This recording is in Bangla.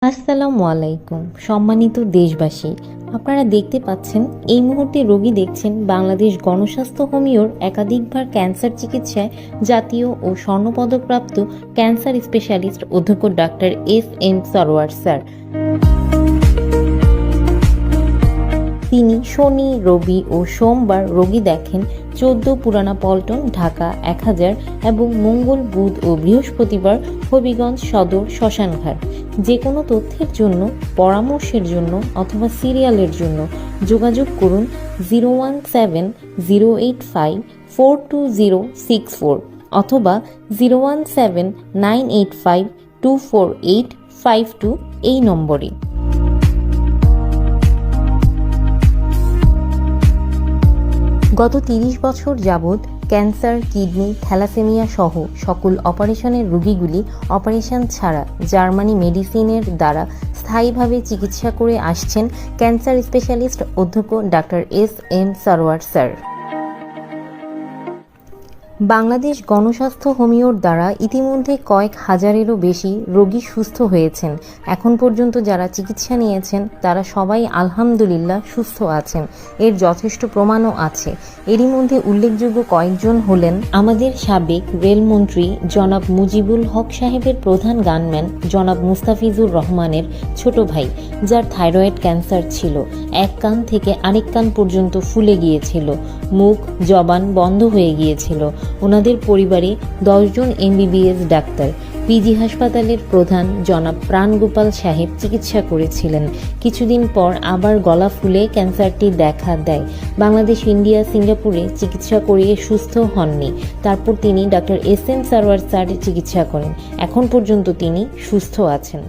আসসালামু আলাইকুম সম্মানিত দেশবাসী, আপনারা দেখতে পাচ্ছেন এই মুহূর্তে রোগী দেখছেন বাংলাদেশ গণস্বাস্থ্য হোমিওর একাধিকবার ক্যান্সার চিকিৎসায় জাতীয় ও স্বর্ণপদকপ্রাপ্ত ক্যান্সার স্পেশালিস্ট অধ্যক্ষ ডাক্তার এস.এম. সরওয়ার স্যার। তিনি শনি, রবি ও সোমবার রোগী দেখেন 14 পুরানা পল্টন, ঢাকা 1000 এবং মঙ্গল, বুধ ও বৃহস্পতিবার হবিগঞ্জ সদর শ্মশানঘাট। যে কোনো তথ্যের জন্য, পরামর্শের জন্য অথবা সিরিয়ালের জন্য যোগাযোগ করুন 017-085-42064 অথবা 017-985-24852 এই নম্বরে। গত 30 বছর যাবৎ ক্যান্সার, কিডনি, থ্যালাসেমিয়া সহ সকল অপারেশনের রোগীগুলি অপারেশন ছাড়া জার্মানি মেডিসিনের দ্বারা স্থায়ীভাবে চিকিৎসা করে আসছেন ক্যান্সার স্পেশালিস্ট অধ্যক্ষ doctor SM. Sarwar sir. Bangladesh গণস্বাস্থ্য হোমিওর দ্বারা ইতিমধ্যে কয়েক হাজারেরও বেশি রোগী সুস্থ হয়েছেন। এখন পর্যন্ত যারা চিকিৎসা নিয়েছেন তারা সবাই আলহামদুলিল্লাহ সুস্থ আছেন। এর যথেষ্ট প্রমাণও আছে। এরই মধ্যে উল্লেখযোগ্য কয়েকজন হলেন আমাদের সাবেক রেলমন্ত্রী জনাব মুজিবুল হক সাহেবের প্রধান গানম্যান জনাব মুস্তাফিজুর রহমানের ছোট ভাই, যার থাইরয়েড ক্যান্সার ছিল। এক কান থেকে আরেক কান পর্যন্ত ফুলে গিয়েছিল, মুখ জবান বন্ধ হয়ে গিয়েছিল। ওনাদের পরিবারে 10 জন MBBS ডাক্তার। পিজি হাসপাতালের প্রধান জনাব প্রাণগোপাল সাহেব চিকিৎসা করেছিলেন। কিছুদিন পর আবার গলা ফুলে ক্যান্সারটি দেখা দেয়। বাংলাদেশ, ইন্ডিয়া, সিঙ্গাপুরে চিকিৎসা করিয়ে সুস্থ হননি। তারপর তিনি ডাক্তার এস.এম. সরওয়ার স্যার চিকিৎসা করেন। এখন পর্যন্ত তিনি সুস্থ আছেন।